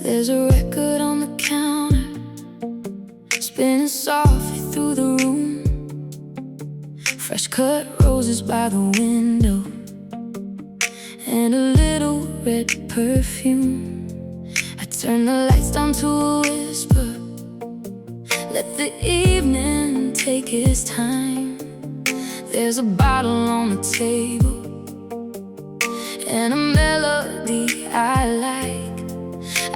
There's a record on the counter, spinning softly through the room. Fresh cut roses by the window, and a little red perfume. I turn the lights down to a whisper, let the evening take its time. There's a bottle on the table, and a melody I like.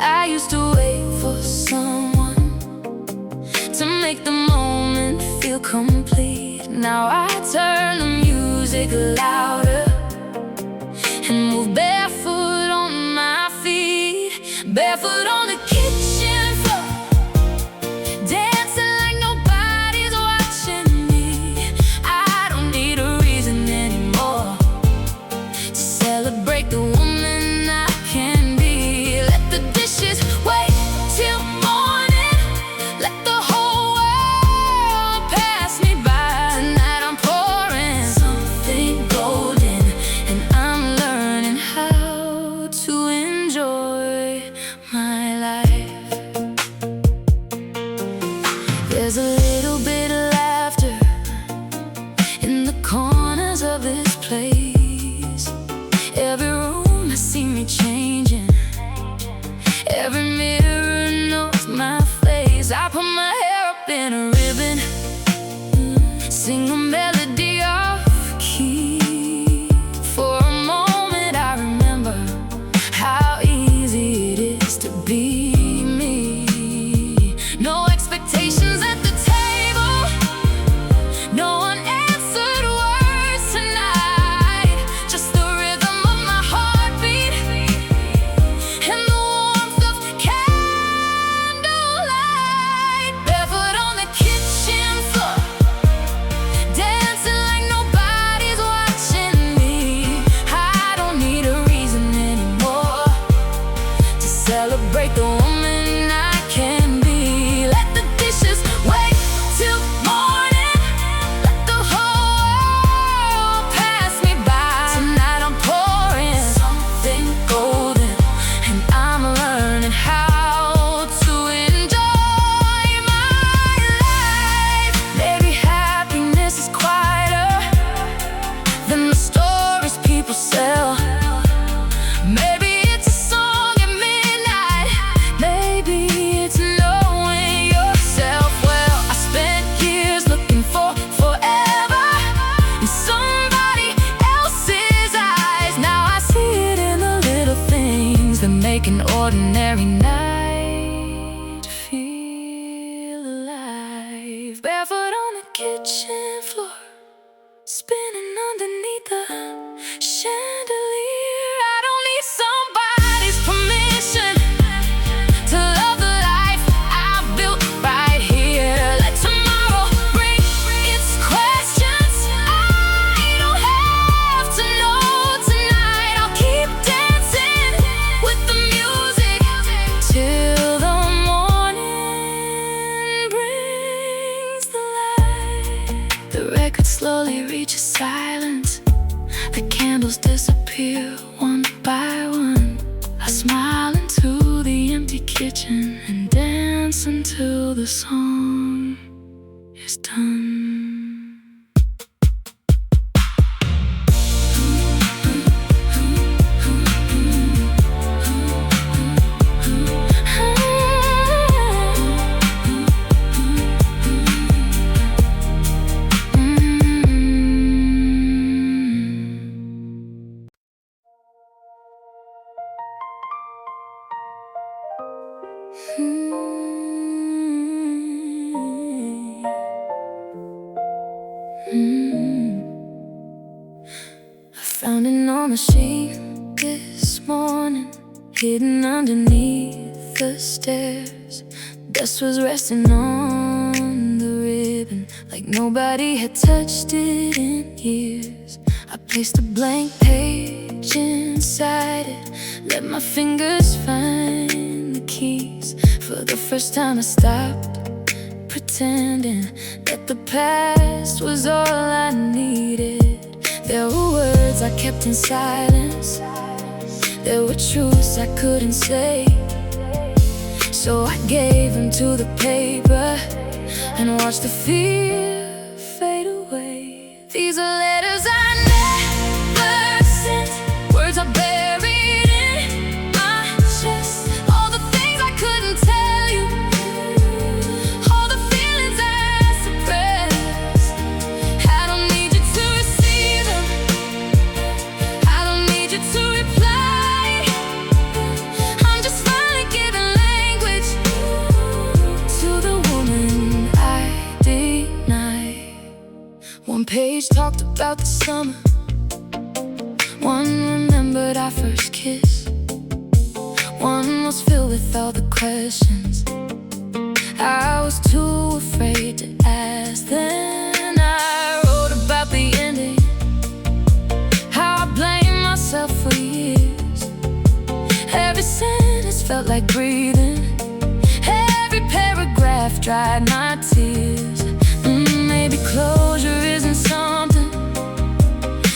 I used to wait for someone to make the moment feel complete. Now I turn the music louder and move barefoot on my feet, barefoot on the kitchen floor, dancing like nobody's watching me. I don't need a reason anymore to celebrate the woman I can be. Let the dishes wait till morning, let the whole world pass me by. Tonight I'm pouring something golden, and I'm learning how to enjoy my life. There's a little bit of laughter in the corners of this place. Every room has seen me changing, every mirror knows my face. I put my hair up in a ribbon, sing a melody off key. For a moment I remember how easy it is to be me. No expectations at the table, no unanswered words tonight. Just the rhythm of my heartbeat and the warmth of candlelight. Barefoot on the kitchen floor, dancing like nobody's watching me. I don't need a reason anymore to celebrate the woman I can be. Let the dishes wait till morning, let the whole world pass me by. Tonight I'm pouring something golden, and I'm learning how to enjoy my life. Maybe happiness is quieter than the stories people sell. Maybe it's a song at midnight, maybe it's knowing yourself well. I spent years looking for forever in somebody else's eyes. Now I see it in the little things that make an ordinary night feel alive. Barefoot on the kitchen floor, spinning underneath the chandelier. I don't need somebody's permission to love the life I built right here. Let tomorrow bring its questions. I don't have to know tonight. I'll keep dancing with the music till the morning brings the light. The record slowly reaches silence, the candles disappear one by one. I smile into the empty kitchen and dance until the song is done. I found it on the sheet this morning, hidden underneath the stairs. Dust was resting on the ribbon like nobody had touched it in years. I placed a blank page inside it, let my fingers find the keys. For the first time I stopped pretending that the past was all I needed. There were words I kept in silence, there were truths I couldn't say. So I gave them to the paper and watched the fear fade away. These are letters I never sent, words I buried in my chest. All the things I couldn't tell you, all the feelings I suppressed. I don't need you to receive them, I don't need you to reply. I'm just finally giving language to the woman I deny. One page talked about the summer, one remembered our first kiss, one was filled with all the questions I was too afraid to ask. Then I wrote about the ending, how I blamed myself for years. Every sentence felt like breathing, every paragraph dried my tears. Maybe closure isn't something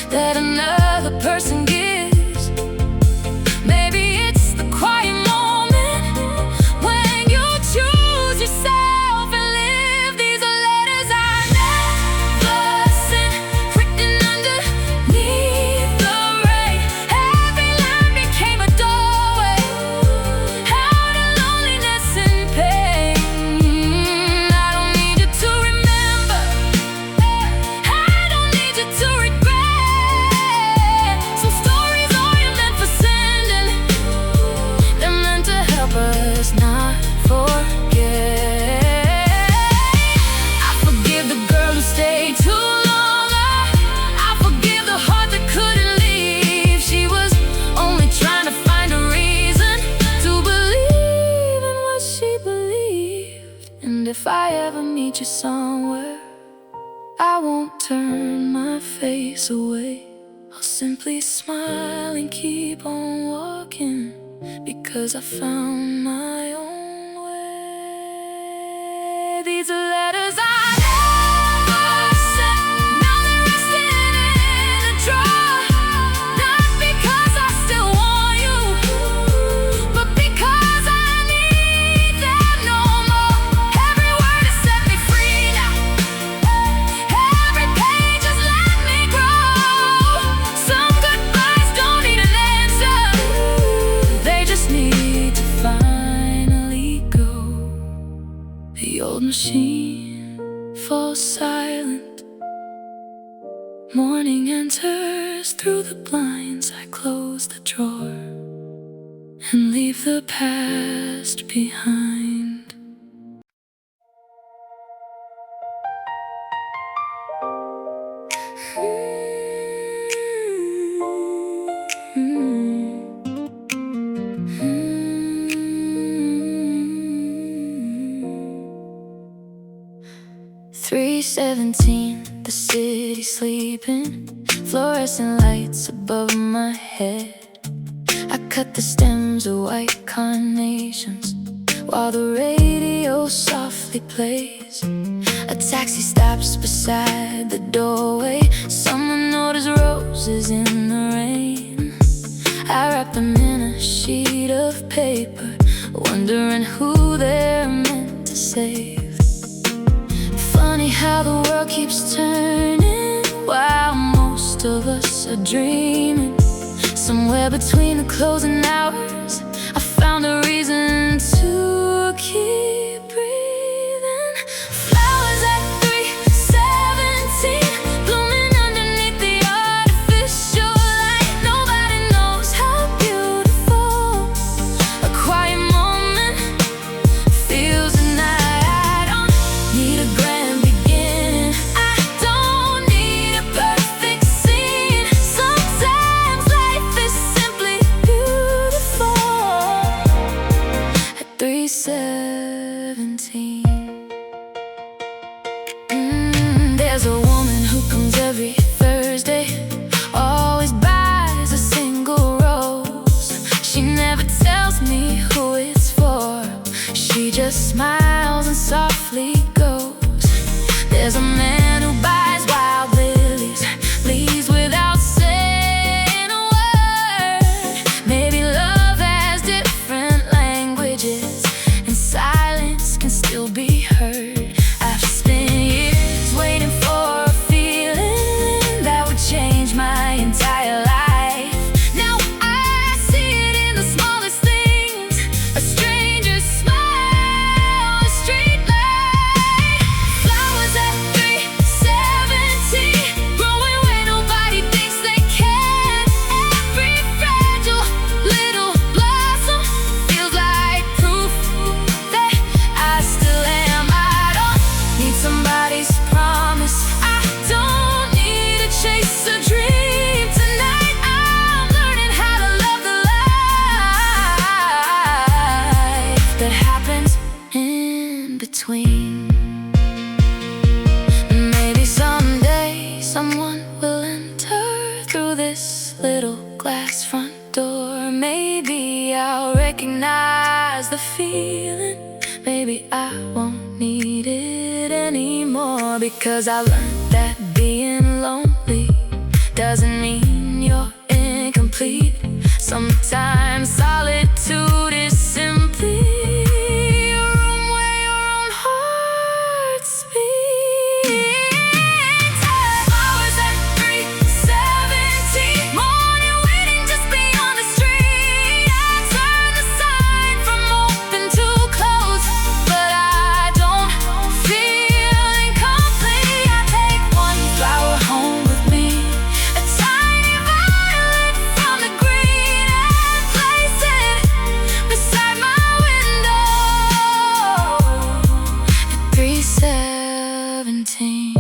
that another person gives. Maybe it's the quiet moment when you choose yourself and live. These are letters I never sent, written underneath the rain. Every line became a doorway out of loneliness and pain. I don't need you to remember, I don't need you to regret. Some stories aren't meant for sending, they're meant to help us not forget. I forgive the girl who stayed too long, I forgive the heart that couldn't leave. She was only trying to find a reason to believe in what she believed. And if I ever meet you somewhere, I won't turn my face away. I'll simply smile and keep on walking, because I found my own way. These are letters I never sent, now they're resting in a drawer. Not because I still want you, but because I need them no more. Every word has set me free now, every page has let me grow. Some goodbyes don't need an answer, they just need to finally go. The old machine falls silent, morning enters through the blinds. I close the drawer and leave the past behind. Mm-hmm. 3:17, the city sleeping, fluorescent lights above my head. I cut the stems of white carnations while the radio softly plays. A taxi stops beside the doorway, someone noticed roses in the rain. I wrap them in a sheet of paper, wondering who they're meant to save. Funny how the world keeps turning while most of us are dreaming. Somewhere between the closing hours, I found a reason to keep breathing. Flowers at 3:17, blooming underneath the artificial light. Nobody knows how beautiful a quiet moment feels tonight. I don't need a grand beginning, I don't need a perfect scene. Sometimes life is simply beautiful at 3:17. There's a woman who comes every Thursday, always buys a single rose. She never tells me who it's for, she just smiles and softly goes. There's a man who buys wild lilies, leaves without saying a word. Maybe love has different languages, and silence can still be heard. I've spent years waiting for a feeling that would change my entire life. Now I see it in the smallest things, a stranger's smile, a street light, flowers at 370, growing where nobody thinks they can. Every fragile little blossom feels like proof that I still am. I don't need somebody's promise, I don't need to chase a dream. Tonight I'm learning how to love the life that happens in between. Maybe someday someone will enter through this little glass front door. Maybe I'll recognize the feeling, maybe I won't need it anymore. Because I learned that being lonely doesn't mean you're incomplete. Sometimes solitude is simply a room where your own heart speaks. Flowers at 370, morning waiting just beyond the street. I turn the sign from open to close, but I don't feel incomplete. I take one flower home with me, a tiny violet from the green, and place it beside my window at 317.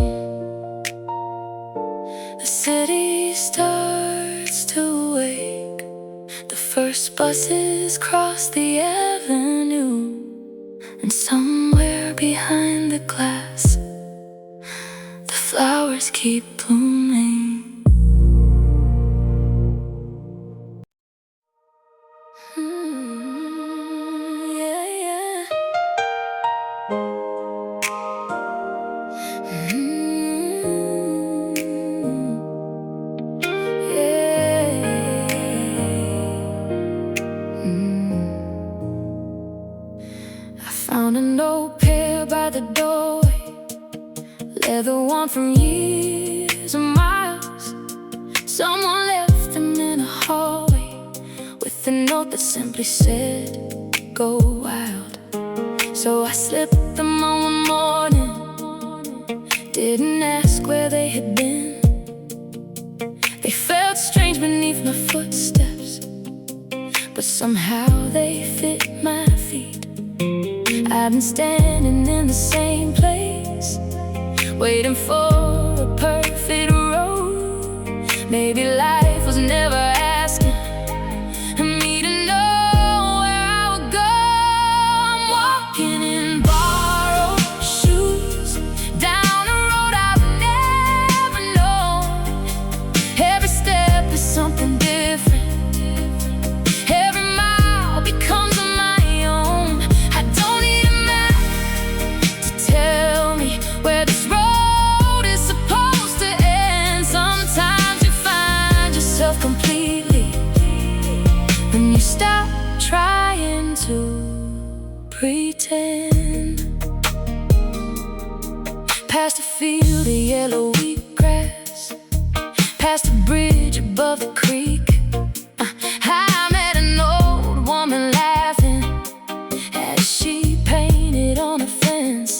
The city starts to wake, the first buses cross the avenue, and somewhere behind the glass, the flowers keep blooming. Yeah, yeah. I found an old pair by the doorway, leather worn from years and miles. Someone left them in a hallway with a note that simply said, "Go wild." So I slipped them on one morning, didn't ask where they had been. They felt strange beneath my footsteps, but somehow they fit my feet. I've been standing in the same place, waiting for a perfect road. Maybe life was never asking me to know where I would go. I'm walking in borrowed shoes, down a road I've never known. Every step is something different, every mile becomes my own. I don't need a map to tell me where this road is supposed to end. Sometimes you find yourself completely when you stop trying to pretend. Past a field of yellow wheatgrass, past a bridge above the creek, I met an old woman laughing as she painted on a fence.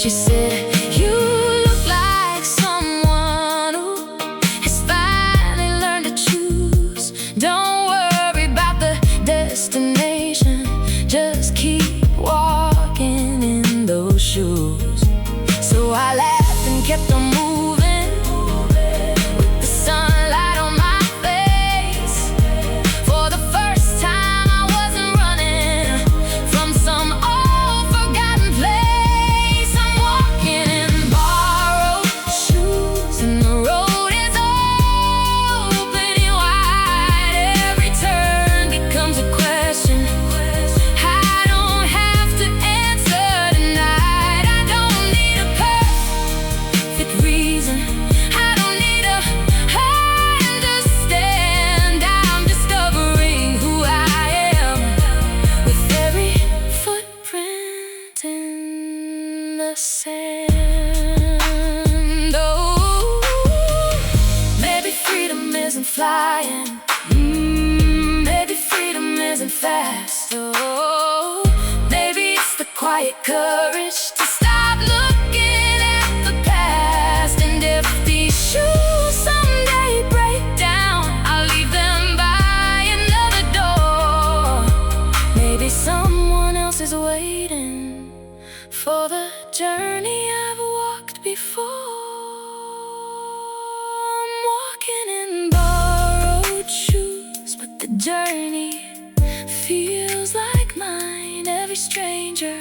She said, "You look like someone who has finally learned to choose. Don't worry about the destination, just keep walking in those shoes." So I laughed and kept on moving, with the sunlight on my face. For the first time I wasn't running from some old forgotten place. I'm walking in borrowed shoes, and the road is opening wide. Every turn becomes a question I don't have to answer. lost in the sand. Oh, maybe freedom isn't flying. Maybe freedom isn't fast. Oh, maybe it's the quiet courage to stop looking at the past. And if these shoes someday break down, I'll leave them by another door. Maybe someone else is waiting for the journey I've walked before. I'm walking in borrowed shoes, but the journey feels like mine. Every stranger,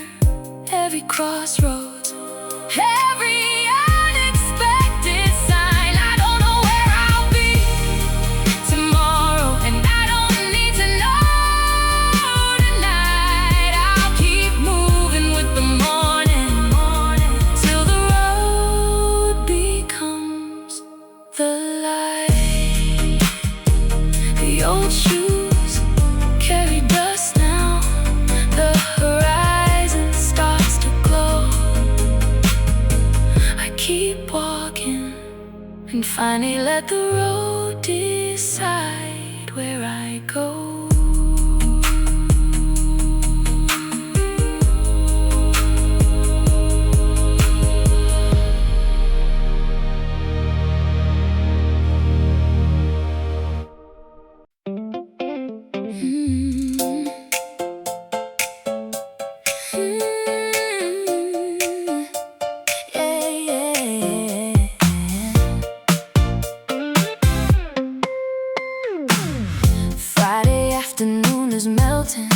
every crossroads, every unexpected sign. I don't know where I'll be tomorrow, and I don't need to know tonight. I'll keep moving with the morning, till the road becomes the light. The old shoes carry dust now. The horizon starts to glow. I keep walking and finally let the road decide where I go. Friday afternoon is melting,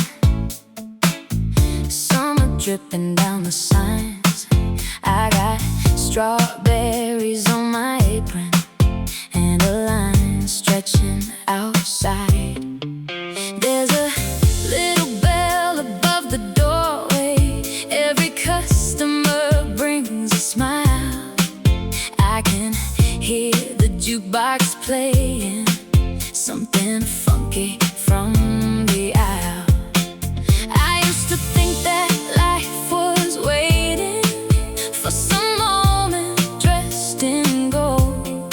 summer dripping down the signs. I got strawberries on my apron and a line stretching outside. There's a little bell above the doorway. Every customer brings a smile. I can hear the jukebox playing something funky from the aisle. I used to think that life was waiting for some moment dressed in gold.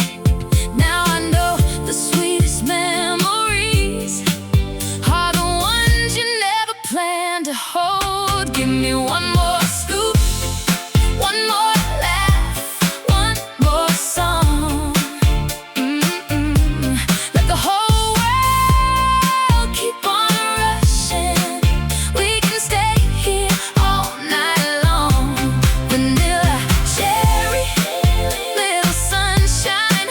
Now I know the sweetest memories are the ones you never planned to hold. Give me one more scoop, one more laugh, one more song. Let the whole world keep on rushing. We can stay here all night long. Vanilla, cherry, little sunshine,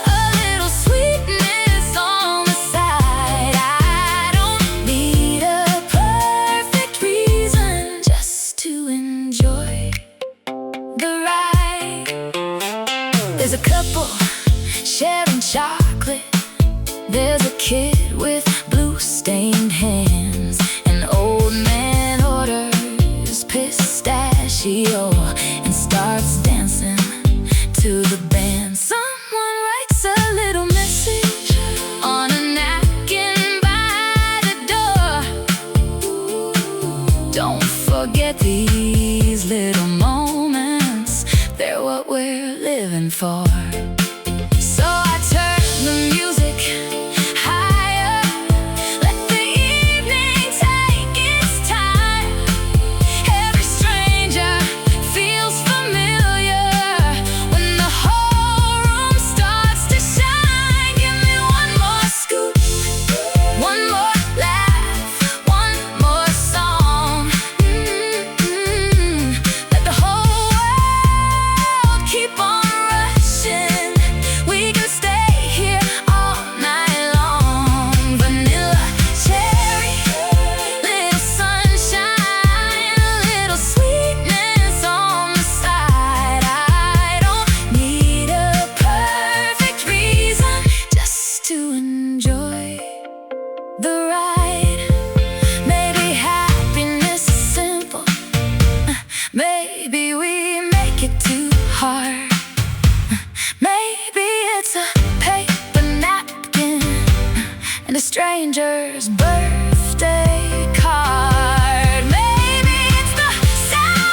a little sweetness on the side. I don't need a perfect reason, just to enjoy the ride. There's a couple sharing chocolate. There's a kid with blue-stained hands. An old man orders pistachio and starts dancing to the band. Someone writes a little message on a napkin by the door. Don't forget these little moments, they're what we're living for. So I turn the music higher, let the evening take its time. Every stranger feels familiar when the whole room starts to shine. Give me one more scoop, one more laugh, one more song. Let the whole world keep on rushing. We can stay here all night long. Vanilla, cherry, little sunshine, a little sweetness on the side. I don't need a perfect reason, just to enjoy the ride. Maybe happiness is simple. Maybe we make it too hard. Maybe it's a paper napkin and a stranger's birthday card. Maybe it's the sound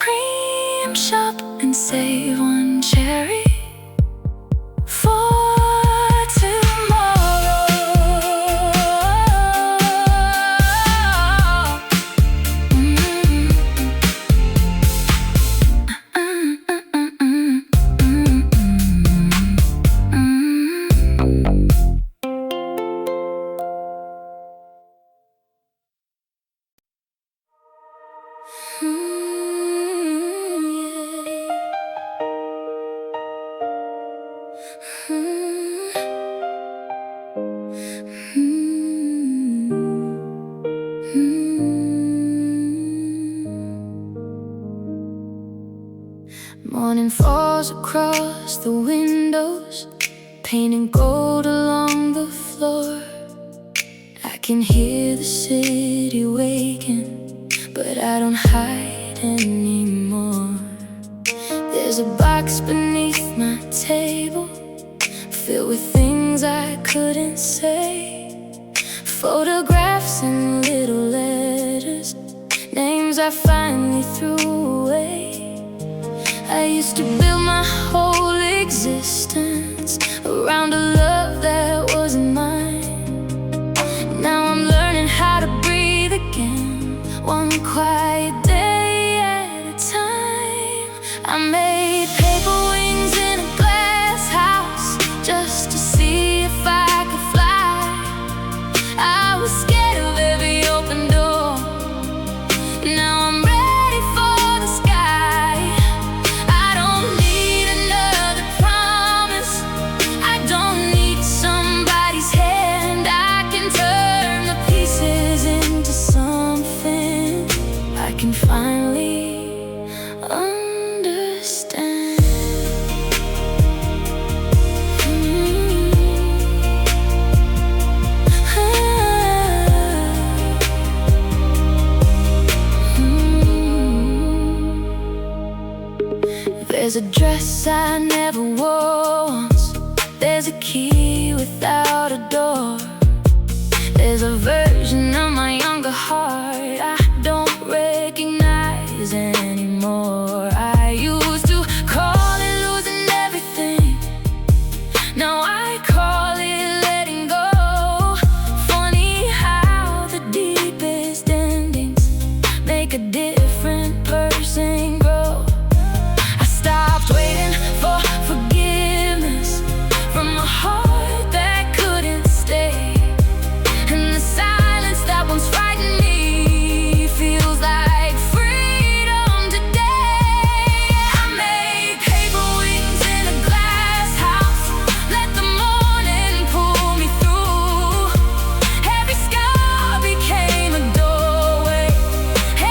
cream shop and save one cherry for tomorrow. Morning falls across the windows, painting gold along the floor. I can hear the city waking, but I don't hide anymore. There's a box beneath my table, filled with things I couldn't say. Photographs and little letters, names I finally threw away. I used to build my whole existence around a love that wasn't mine. Now I'm learning how to breathe again, one quiet day at a time. I made paper wings in a glass house just to see if I could fly. I was scared of every open door. Now I'm ready for the sky. I don't need another promise, I don't need somebody's hand. I can turn the pieces into something I can finally understand. There's a dress I never wore once, there's a key without a door. There's a version of my younger heart I don't recognize anymore. I used to call it losing everything, now I call it letting go. Funny how the deepest endings make a different person grow. I stopped waiting for forgiveness from a heart that couldn't stay. And the silence that once frightened me feels like freedom today. I made paper wings in a glass house, let the morning pull me through. Every scar became a doorway,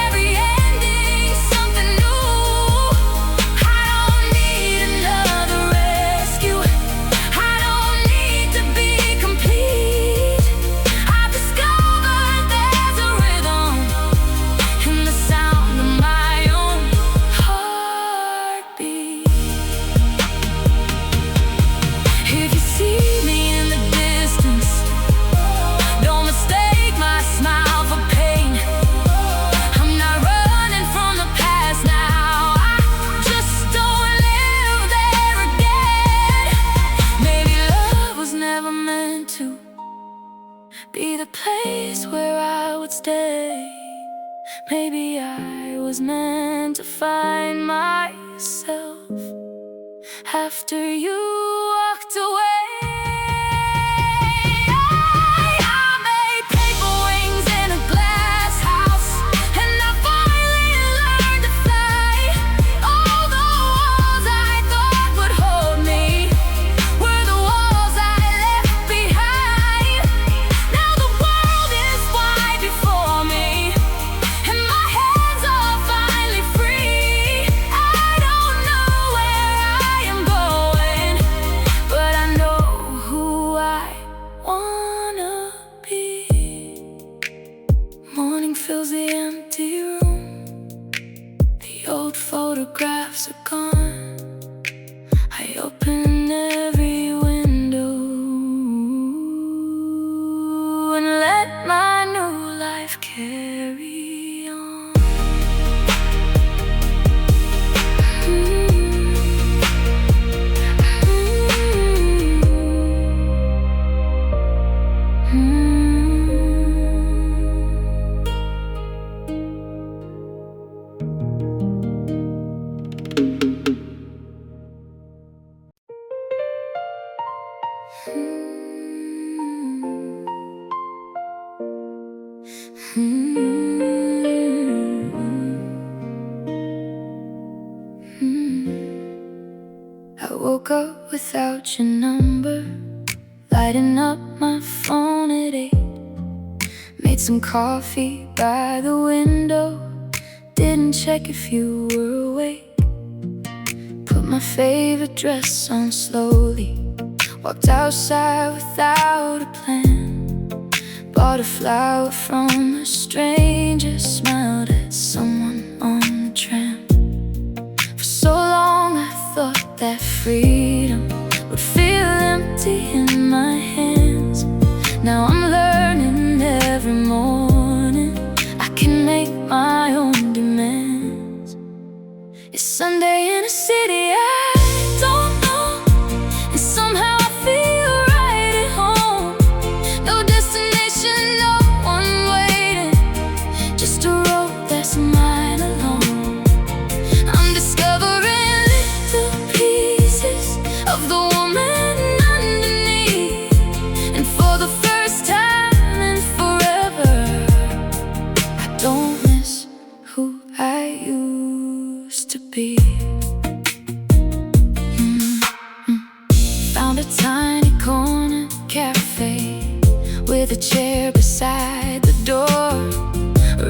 every ending something new. I don't need another rescue, I don't need to be complete. I've discovered there's a rhythm in the sound of my own heartbeat. If you see me in the distance, don't mistake my smile for pain. I'm not running from the past now, I just don't live there again. Maybe love was never meant to be the place where I would stay. Maybe I was meant to find myself after you walked away. I made paper wings in a glass house, and I finally learned to fly. All the walls I thought would hold me were the walls I left behind. Now the world is wide before me, and my hands are finally free. I don't know where I am going, but I know who I wanna be. Morning fills the empty room, the old photographs are gone. I open every window and let my new life carry on. woke up without your number, lighting up my phone at 8. Made some coffee by the window, didn't check if you were awake. Put my favorite dress on slowly, walked outside without a plan. Bought a flower from a stranger, smiled at someone on the tram. For so long I thought that freedom would feel empty in my hands. Now I'm learning every morning I can make my own demands. It's Sunday in a city I don't know, and somehow I feel right at home. No destination, no one waiting, just a road that's mine alone. I'm discovering little pieces of the woman underneath, and for the first time in forever I don't miss who I used to be. Found a tiny corner cafe with a chair beside the door.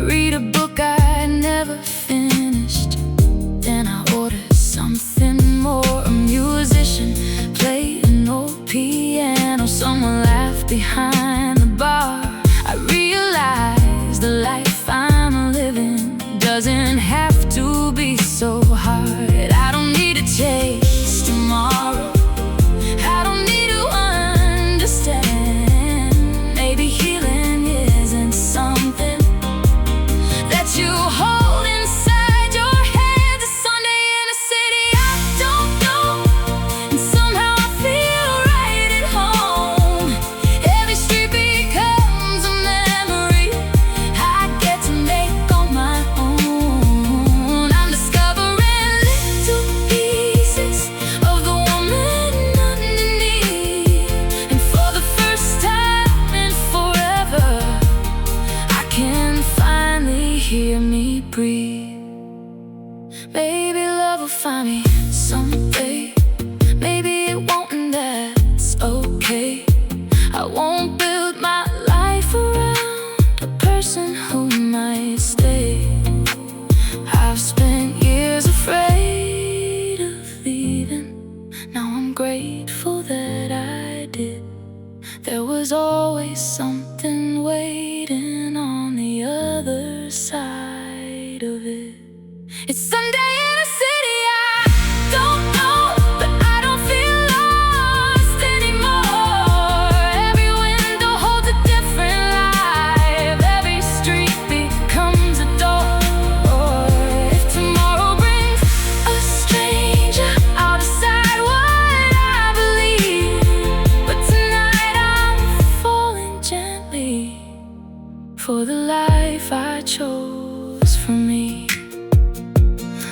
Read a book I never finished, then I ordered something more. A musician played an old piano, someone laughed behind the bar. I realized the life I'm living doesn't have to be so hard. I don't need to chase tomorrow, I don't need to understand. Maybe healing isn't something that you hold inside your hands. It's Sunday in a city I don't know, and somehow I feel right at home. Every street becomes a memory I get to make on my own. I'm discovering little pieces of the woman underneath, and for the first time in forever I can finally hear me breathe. Maybe love will find me someday, maybe it won't, and that's okay. I won't build my life around a person who might stay. I've spent years afraid of leaving, now I'm grateful that I did. There was always something waiting on the other side of it. It's Sunday in a city I don't know, but I don't feel lost anymore. Every window holds a different life, every street becomes a door. If tomorrow brings a stranger, I'll decide what I believe. But tonight I'm falling gently for the life I chose for me.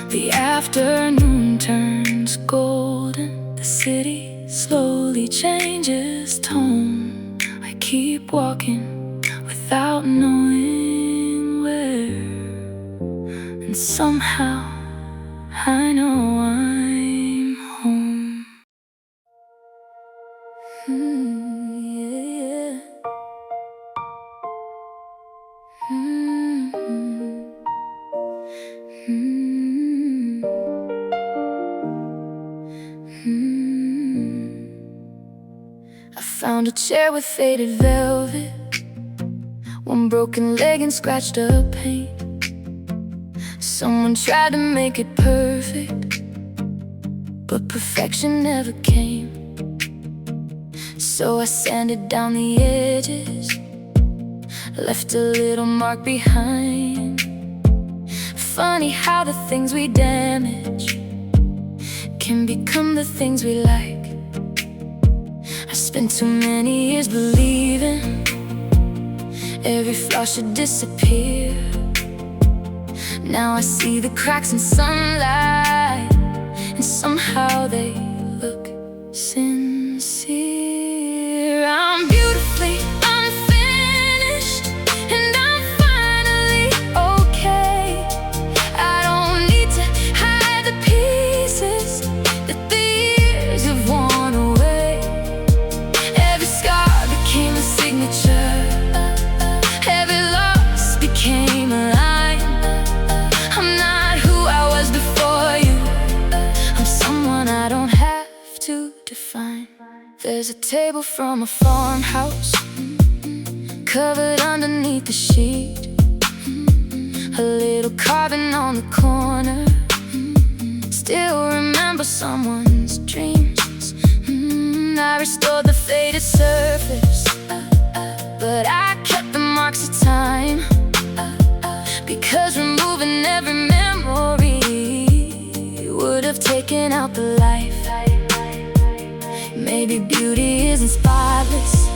The afternoon turns golden, the city slowly changes tone. I keep walking without knowing where, and somehow I know I'm home. Yeah. I found a chair with faded velvet, one broken leg and scratched up paint. Someone tried to make it perfect, but perfection never came. So I sanded down the edges, left a little mark behind. Funny how the things we damage can become the things we like. I spent too many years believing every flaw should disappear. Now I see the cracks in sunlight, and somehow they look sincere. I'm beautifully unfinished, and I'm finally okay. I don't need to hide the pieces that the years There's a table from a farmhouse, covered underneath the sheet. A little carving on the corner, still remember someone's dreams. I restored the faded surface, but I kept the marks of time, because removing every memory would have taken out the life. Maybe beauty isn't spotless,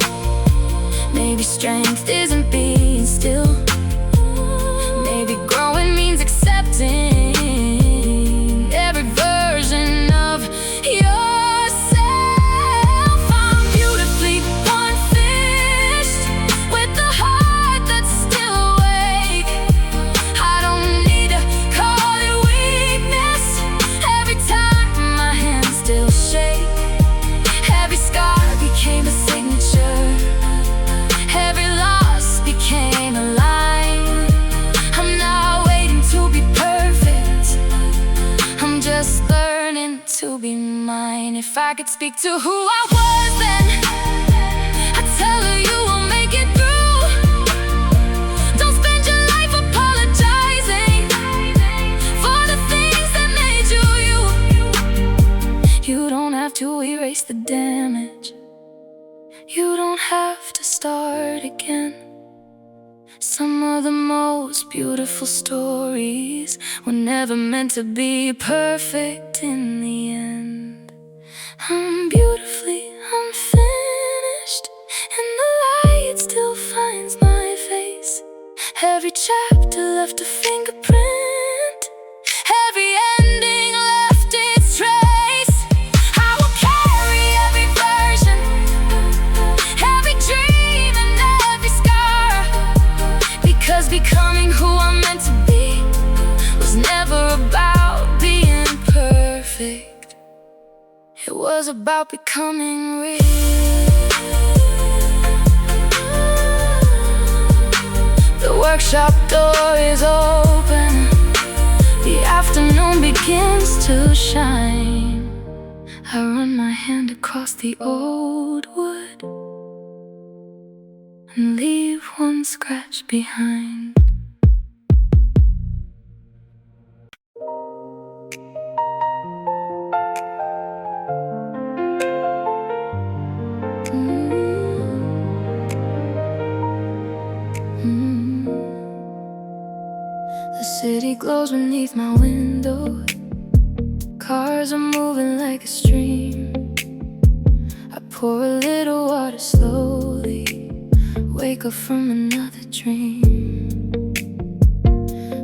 maybe strength isn't being still, maybe growing means accepting every version of yourself. I'm beautifully unfinished, with a heart that's still awake. I don't need to call it weakness, every time my hands still shake. Every scar became a signature, every loss became a line. I'm not waiting to be perfect, I'm just learning to be mine. If I could speak to who I was then, I'd tell her you will make it through. Don't spend your life apologizing for the things that made you you. You don't have to erase the damage, you don't have to start again. Some of the most beautiful stories were never meant to be perfect in the end. I'm beautifully unfinished, and the light still finds my face. Every chapter left a fingerprint, every ending left its trace. I will carry every version, every dream and every scar, because becoming who I'm meant to be was never about being perfect. It was about becoming real. The workshop door is open, the afternoon begins to shine. I run my hand across the old wood and leave one scratch behind. The city glows beneath my window, cars are moving like a stream. I pour a little water slowly, wake up from another dream.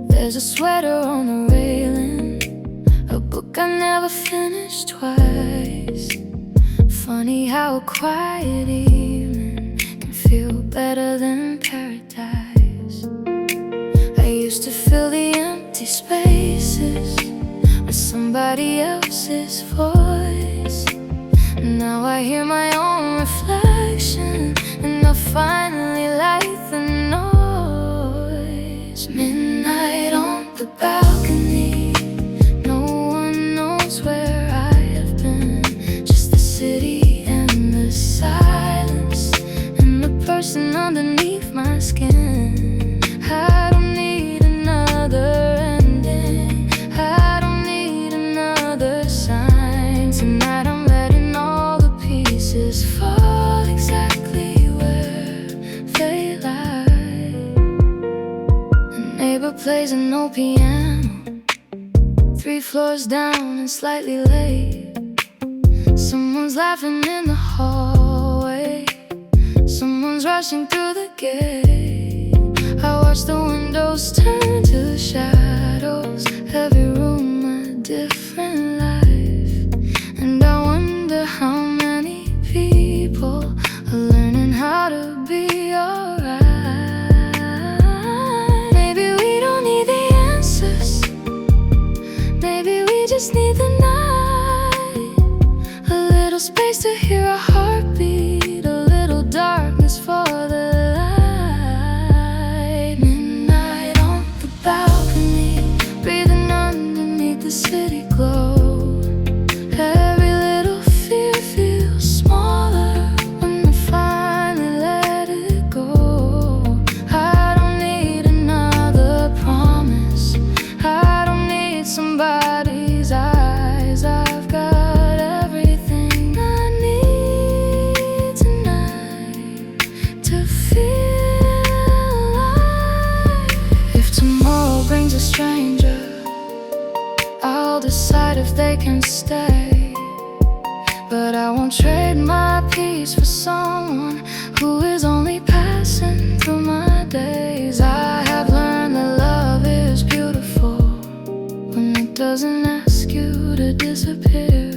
There's a sweater on the railing, a book I never finished twice. Funny how a quiet evening can feel better than paradise. I used to fill the empty spaces with somebody else's voice. Now I hear my own reflection, and I finally like the noise. Midnight on the balcony, no one knows where I have been. Just the city and the silence, and the person underneath my skin. I don't need another ending, I don't need another sign. Tonight I'm letting all the pieces fall exactly where they lie. A neighbor plays an old piano, 3 floors down and slightly late. Someone's laughing in the hallway, someone's rushing through the gate. I watch the windows turn to shadows, every room a different life. And I wonder how many people are learning how to be alright. Maybe we don't need the answers, maybe we just need the night. A little space to hear our heartbeat, a little darkness for the light. Midnight on the balcony, breathing underneath the city glow. decide if they can stay. But I won't trade my peace for someone who is only passing through my days. I have learned that love is beautiful when it doesn't ask you to disappear.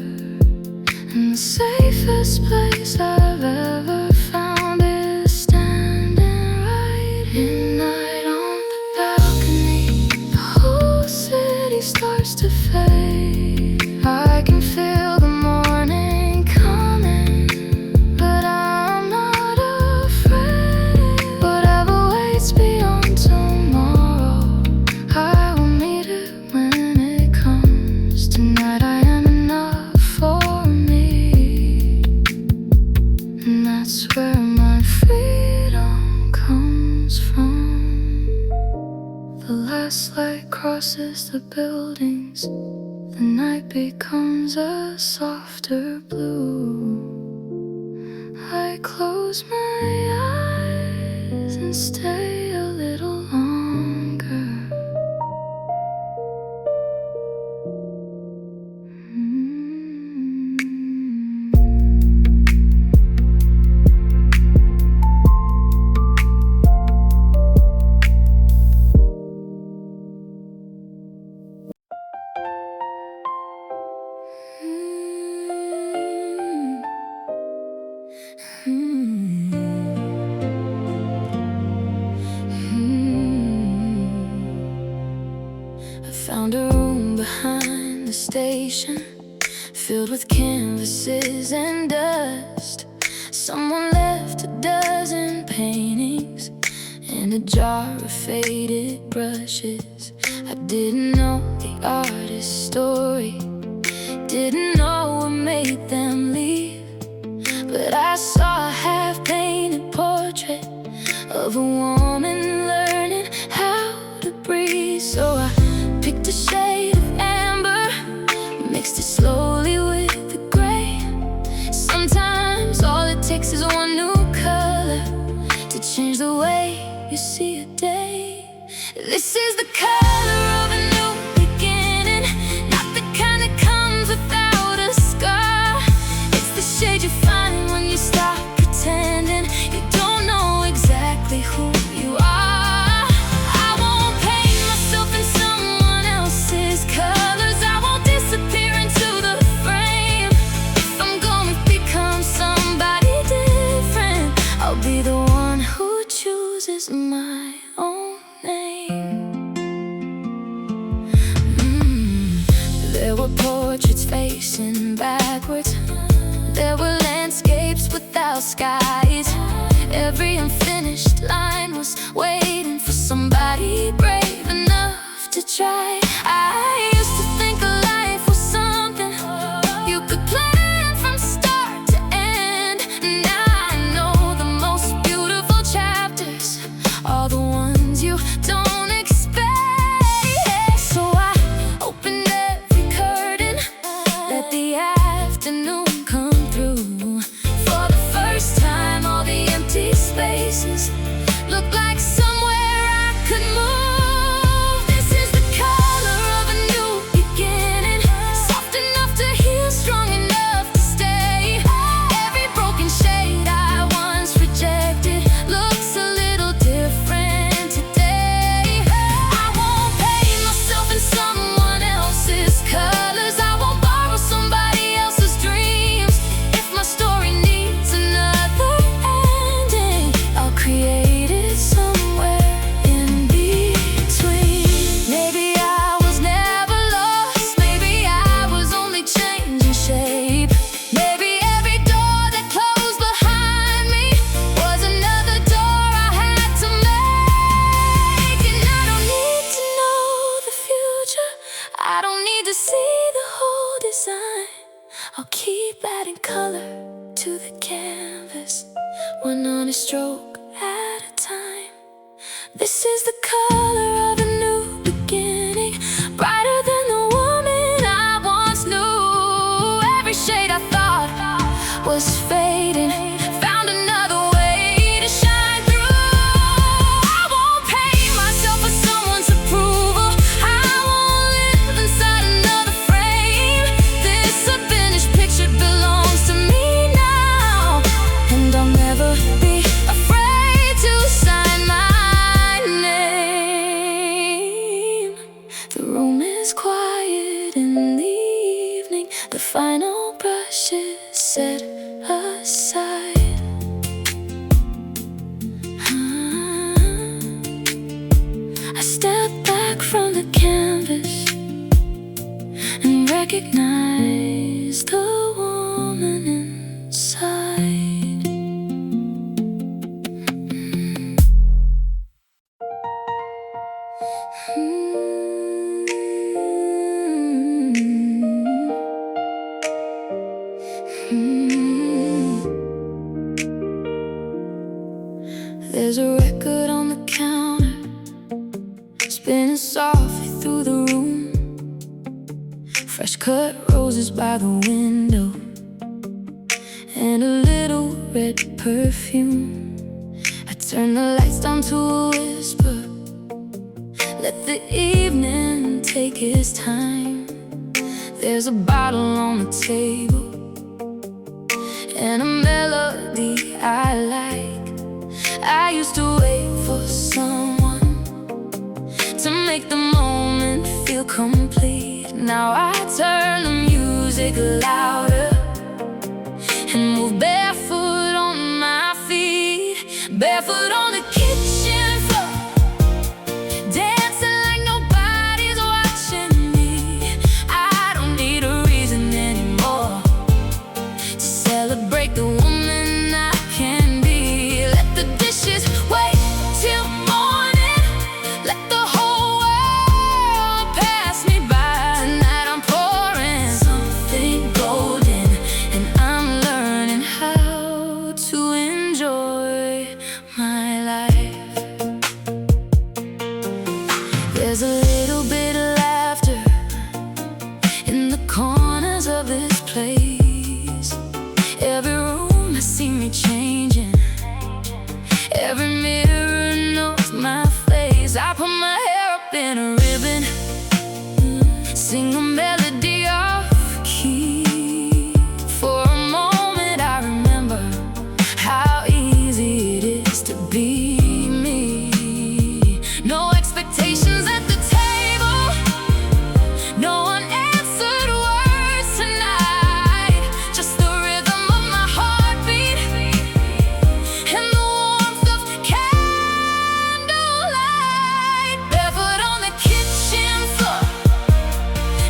And the safest place I've ever found is standing right in night on the balcony. The whole city starts to fade. I can feel the morning coming, but I'm not afraid. Whatever waits beyond tomorrow, I will meet it when it comes. Tonight I am enough for me, and that's where my freedom comes from. The last light crosses the buildings. The night becomes a softer blue. I close my eyes and stay a little longer. I found a room behind the station, filled with canvases and dust. Someone left a dozen paintings and a jar of faded brushes. I didn't know the artist's story, didn't know what made them leave, but I saw a half-painted portrait of a woman learning how to breathe. So I picked a shade of amber, mixed it slowly with the gray. Sometimes all it takes is one new color to change the way you see a day. This is the color of a new beginning, not the kind that comes without a scar. It's the shade you find when you stop pretending you don't know exactly who you are. I won't paint myself in someone else's colors. I won't disappear into the frame. If I'm gonna become somebody different, I'll be the one who chooses my own name. There were portraits facing backwards. There were landscapes without skies. Every unfinished line was waiting for somebody brave enough to try. I used to think life was something you could plan from start to end. Now I know the most beautiful chapters are the ones you don't expect. So I opened every curtain, let the afternoon come through. For the first time, all the empty spaces look like somewhere I could move. This is the color of a new beginning, soft enough to heal, strong enough to stay. Every broken shade I once rejected looks a little different today. I won't paint myself in someone else's colors. I won't borrow somebody else's dreams. If my story needs another ending, I'll create it somewhere in between. Maybe I was never lost, maybe I was only changing shape. Maybe every door that closed behind me was another door I had to make. And I don't need to know the future, I don't need to see the whole design. I'll keep adding color to the canvas, one honest stroke at a time. This is the color of a new beginning, brighter than the woman I once knew. Every shade I thought was fading found another way to shine through. I won't paint myself for someone's approval. I won't live inside another frame. The final brush is set aside. I step back from the canvas and recognize the woman inside. There's a record on the counter, spinning softly through the room. Fresh cut roses by the window, and a little red perfume. I turn the lights down to a whisper, let the evening take its time. There's a bottle on the table and a melody I like. I used to wait for someone to make the moment feel complete. Now I turn the music louder and move barefoot on my feet, barefoot on the kitchen floor, dancing like nobody's watching me. I don't need a reason anymore to celebrate the woman I can be. Let the dishes wait till morning, let the whole world pass me by. Tonight I'm pouring something golden, and I'm learning how to enjoy my life. There's a little bit of laughter in the corners of this place. Every room has seen me changing, every mirror knows my face. I put my hair up in a ribbon, sing a melody off key. For a moment I remember how easy it is to be me. No expectations at the table, no unanswered words tonight. Just the rhythm of my heartbeat and the warmth of candlelight. Barefoot on the kitchen floor,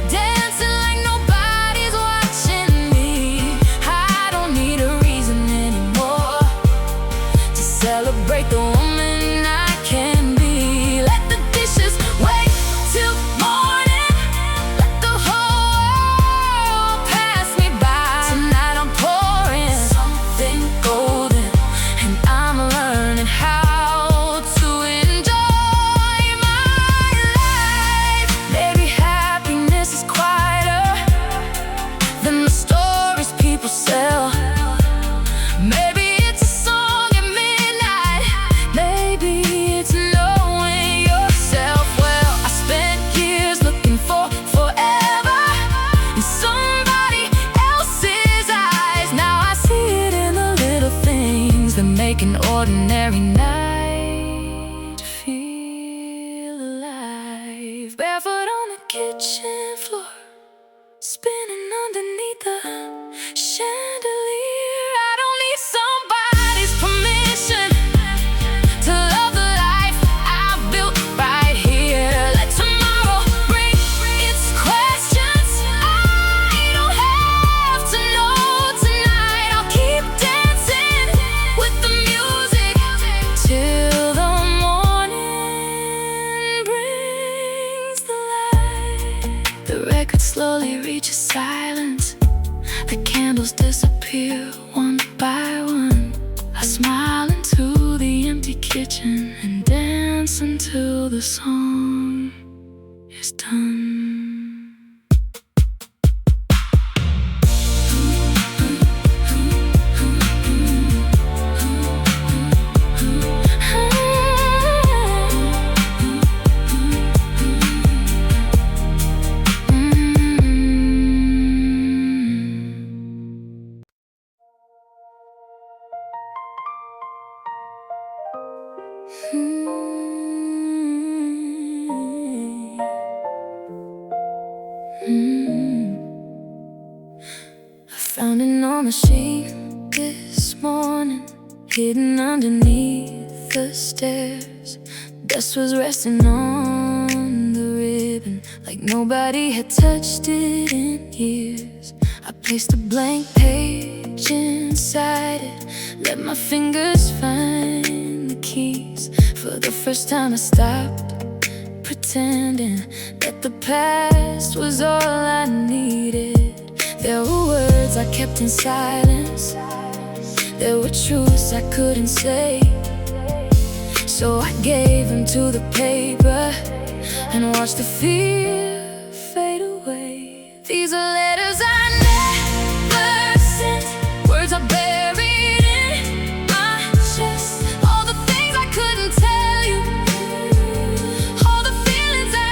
dancing like nobody's watching me. I don't need a reason anymore to celebrate the woman I can be. Let the dishes wait till morning, let the whole world pass me by. Tonight I'm pouring something golden, and I'm learning how to enjoy my life. Maybe happiness is quieter than the stories people sell. Maybe it's a song at midnight, maybe it's knowing yourself well. I spent years looking for forever in somebody else's eyes. Now I see it in the little things that make an ordinary night feel alive. Barefoot on the kitchen floor, spinning underneath the chandelier. I don't need somebody's permission to love the life I built right here. Let tomorrow bring its questions. I don't have to know tonight. I'll keep dancing with the music till the morning brings the light. The record slowly reaches silence, the candles disappear one by one. I smile into the empty kitchen and dance until the song is done. Found it on the sheet this morning, hidden underneath the stairs. Dust was resting on the ribbon, like nobody had touched it in years. I placed a blank page inside it, let my fingers find the keys. For the first time I stopped pretending that the past was all I needed. There were words I kept in silence, there were truths I couldn't say. So I gave them to the paper and watched the fear fade away. These are letters I never sent, words I buried in my chest. All the things I couldn't tell you, all the feelings I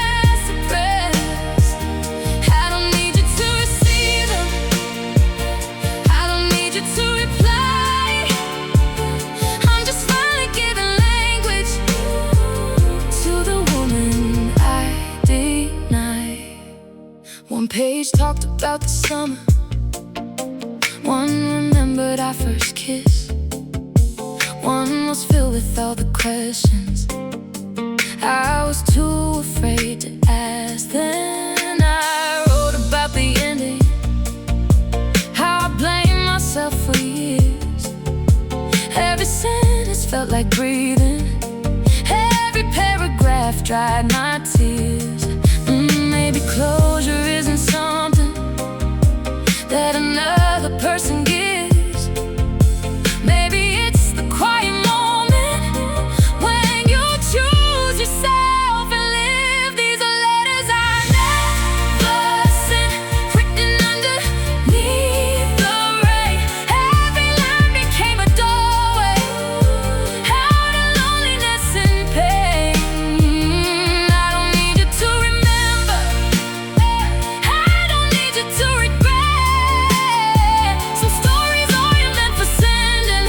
suppressed. I don't need you to receive them, I don't need you to reply. I'm just finally giving language to the woman I deny. One page talked about the summer, one remembered our first kiss, one was filled with all the questions I was too afraid to ask. Then I wrote about the ending, how I blamed myself for years. Every sentence felt like breathing, every paragraph dried my tears. Maybe closure isn't something that another person gives. Maybe it's the quiet moment when you choose yourself and live. These are letters I never sent, written underneath the rain. Every line became a doorway out of loneliness and pain. I don't need you to remember, I don't need you to regret. Some stories aren't meant for sending,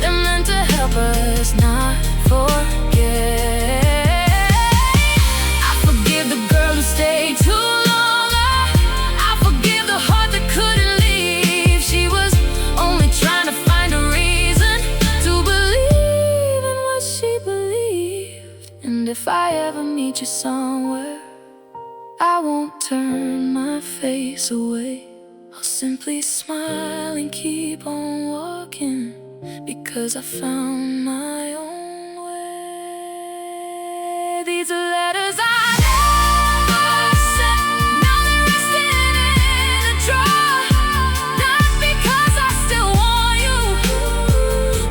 they're meant to help us not forget. I forgive the girl who stayed too long, I forgive the heart that couldn't leave. She was only trying to find a reason to believe in what she believed. And if I ever meet you somewhere, I won't turn my face away. I'll simply smile and keep on walking, because I found my own way. These are letters I never sent, now they're resting in a drawer. Not because I still want you,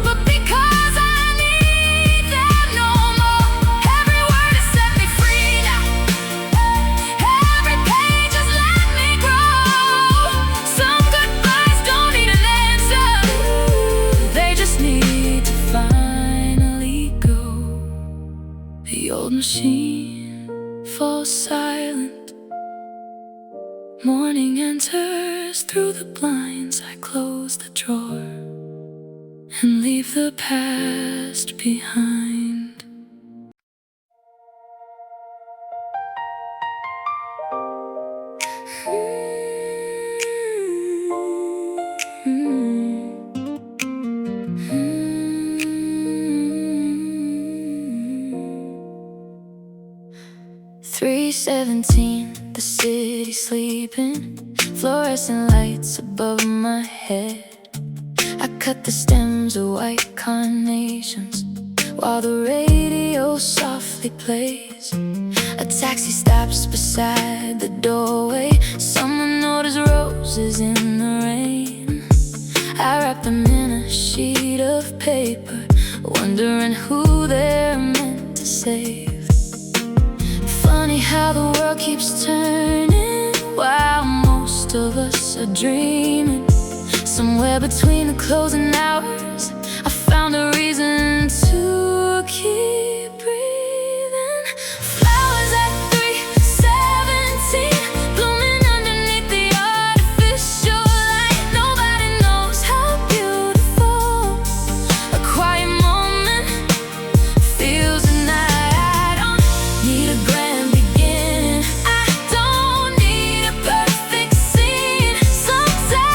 but because I need them no more. Every word has set me free now, every page has let me grow. Some goodbyes don't need an answer, they just need to finally go. The old machine falls silent, morning enters through the blinds. I close the drawer and leave the past behind. Mm-hmm. 3:17, the city sleeping, fluorescent lights above my head. I cut the stems of white carnations while the radio softly plays. A taxi stops beside the doorway, someone orders roses in the rain. I wrap them in a sheet of paper, wondering who they're meant to save. Funny how the world keeps turning while most of us are dreaming. Somewhere between the closing hours, I found a reason to keep breathing. Flowers at 3:17, blooming underneath the artificial light. Nobody knows how beautiful a quiet moment feels at night. I don't need a grand beginning, I don't need a perfect scene. Sometimes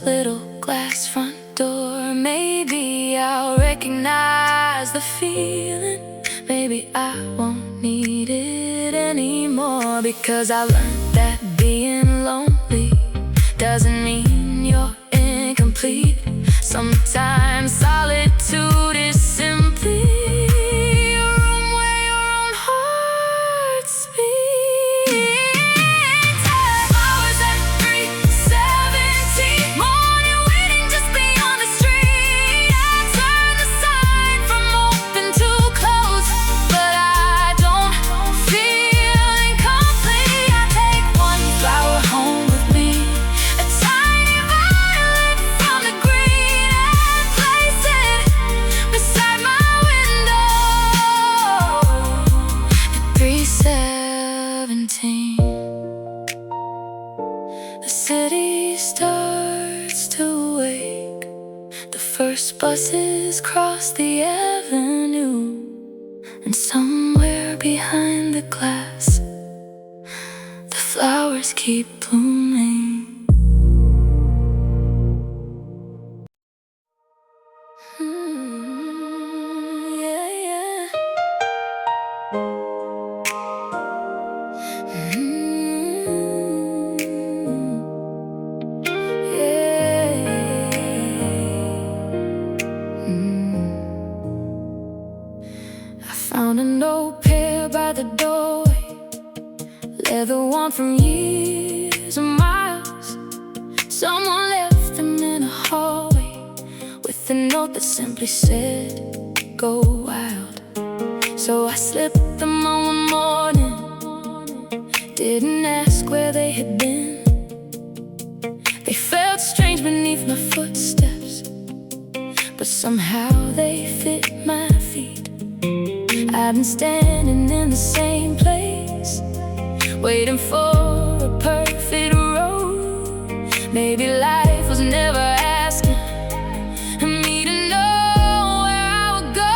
little glass front door. Maybe I'll recognize the feeling. Maybe I won't need it anymore, because I learned that being lonely doesn't mean you're incomplete. Sometimes solitude is simply a room where your own heart beats. Hours at 3:17, morning waiting just beyond the street. I turn the sign from open to close, but I don't feel incomplete. I take one flower home with me, a tiny violet from the green, and place it beside my window at 3:17. The city starts to wake. The first buses cross the avenue, and somewhere behind the glass, the flowers keep blooming. Yeah, yeah. I found an old pair by the doorway, leather worn from years and miles. Someone left them in a hallway with a note that simply said, "Go wild." So I slipped them on one morning, didn't ask where they had been. They felt strange beneath my footsteps, but somehow they fit my feet. I've been standing in the same place, waiting for a perfect road. Maybe life was never asking me to know where I would go.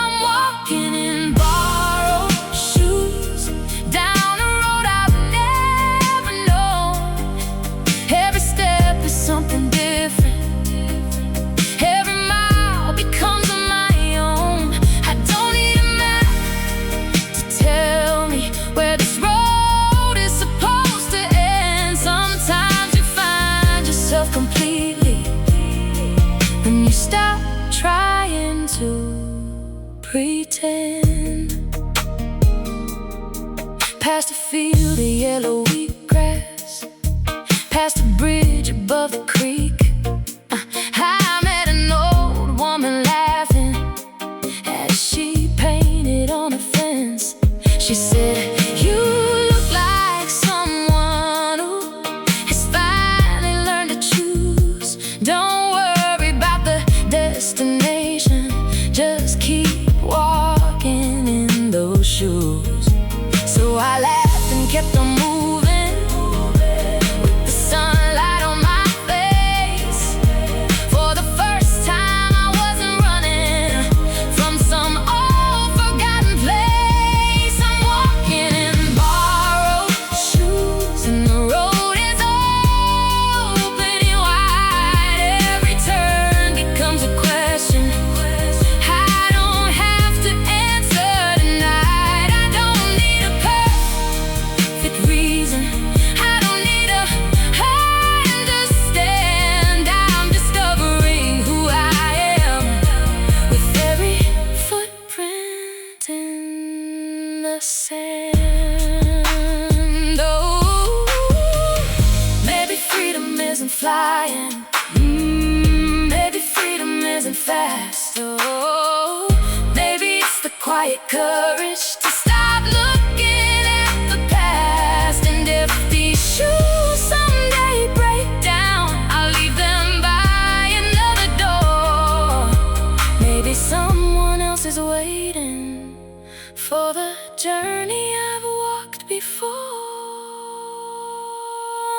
I'm walking in borrowed shoes, down a road I've never known. Every step is something different, every mile becomes a my own. I don't need a map to tell me where this road is supposed to end. Sometimes you find yourself completely when you stop trying to pretend. Past a field of yellow wheatgrass, past a bridge above the creek, I met an old woman laughing as she painted on a fence. She said, "You look like someone who has finally learned to choose. Don't worry about the destination, just keep walking in those shoes." So I laughed and kept on moving, with the sunlight on my face. For the first time I wasn't running from some old forgotten place. I'm walking in borrowed shoes, and the road is opening wide. Every turn becomes a question I don't have to answer tonight. I don't need a perfect reason, I don't need a understand. I'm discovering who I am with every footprint in the sand. Oh, maybe freedom isn't flying, maybe freedom isn't fast. Oh, maybe it's the quiet courage to stop looking at the past. And if these shoes someday break down, I'll leave them by another door. Maybe someone else is waiting for the journey I've walked before.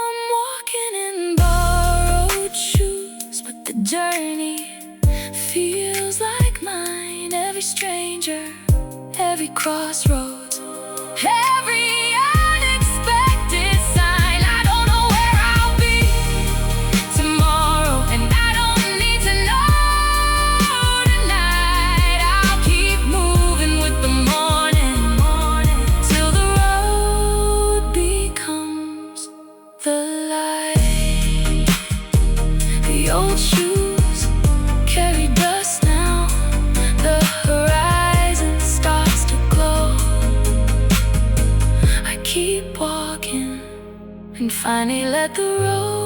I'm walking in borrowed shoes, but the journey feels like mine. Every stranger, every crossroads, every unexpected sign. I don't know where I'll be tomorrow. old shoes carry dust now. The horizon starts to glow. I keep walking and finally let the road